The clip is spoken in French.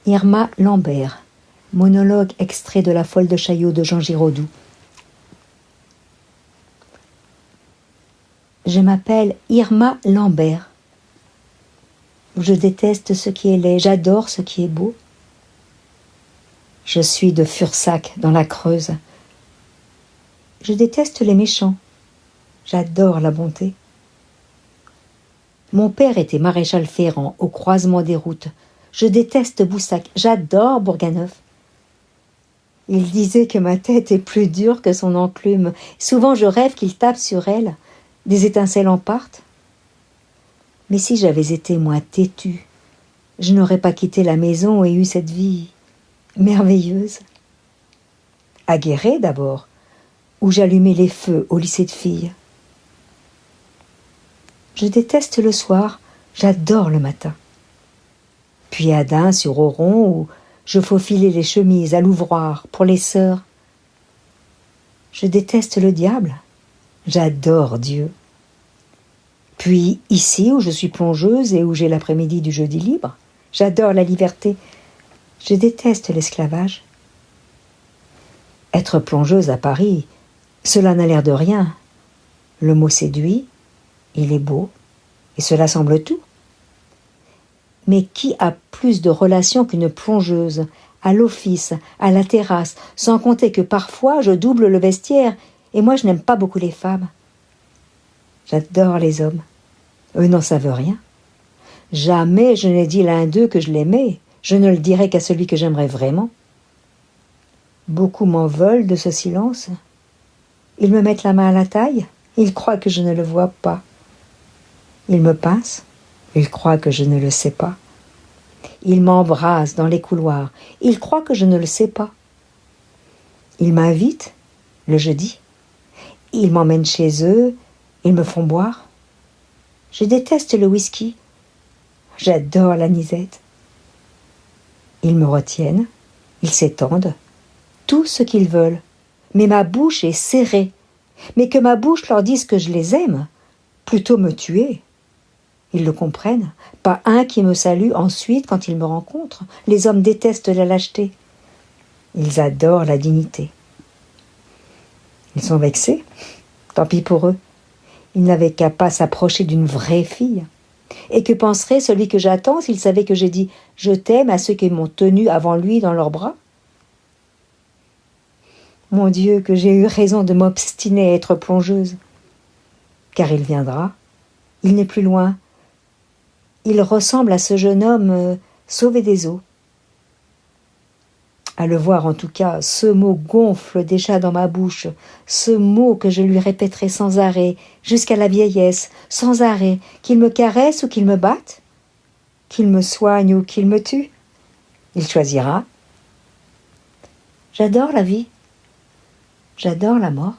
Irma Lambert, monologue extrait de La Folle de Chaillot de Jean Giraudoux. Je m'appelle Irma Lambert. Je déteste ce qui est laid, j'adore ce qui est beau. Je suis de Fursac, dans la Creuse. Je déteste les méchants, j'adore la bonté. Mon père était maréchal ferrant au croisement des routes. Je déteste Boussac, j'adore Bourganeuf. Il disait que ma tête est plus dure que son enclume. Souvent je rêve qu'il tape sur elle. Des étincelles en partent. Mais si j'avais été moins têtue, je n'aurais pas quitté la maison et eu cette vie merveilleuse. À Guéret d'abord, où j'allumais les feux au lycée de filles. Je déteste le soir, j'adore le matin. Puis à Dain sur Oron, où je faufilais les chemises à l'ouvroir pour les sœurs. Je déteste le diable, j'adore Dieu. Puis ici, où je suis plongeuse et où j'ai l'après-midi du jeudi libre, j'adore la liberté, je déteste l'esclavage. Être plongeuse à Paris, cela n'a l'air de rien. Le mot séduit, il est beau, et cela semble tout. Mais qui a plus de relations qu'une plongeuse, à l'office, à la terrasse, sans compter que parfois je double le vestiaire, et moi je n'aime pas beaucoup les femmes. J'adore les hommes. Eux n'en savent rien. Jamais je n'ai dit l'un d'eux que je l'aimais. Je ne le dirai qu'à celui que j'aimerais vraiment. Beaucoup m'en veulent de ce silence. Ils me mettent la main à la taille. Ils croient que je ne le vois pas. Ils me pincent. Ils croient que je ne le sais pas. Ils m'embrassent dans les couloirs. Ils croient que je ne le sais pas. Ils m'invitent le jeudi. Ils m'emmènent chez eux. Ils me font boire. Je déteste le whisky. J'adore l'anisette. Ils me retiennent. Ils s'étendent. Tout ce qu'ils veulent. Mais ma bouche est serrée. Mais que ma bouche leur dise que je les aime. Plutôt me tuer. Ils le comprennent. Pas un qui me salue ensuite quand ils me rencontrent. Les hommes détestent la lâcheté. Ils adorent la dignité. Ils sont vexés. Tant pis pour eux. Ils n'avaient qu'à pas s'approcher d'une vraie fille. Et que penserait celui que j'attends s'il savait que j'ai dit « je t'aime » à ceux qui m'ont tenu avant lui dans leurs bras? Mon Dieu, que j'ai eu raison de m'obstiner à être plongeuse. Car il viendra. Il n'est plus loin. Il ressemble à ce jeune homme sauvé des eaux. À le voir en tout cas, ce mot gonfle déjà dans ma bouche, ce mot que je lui répéterai sans arrêt, jusqu'à la vieillesse, sans arrêt, qu'il me caresse ou qu'il me batte, qu'il me soigne ou qu'il me tue. Il choisira. J'adore la vie. J'adore la mort.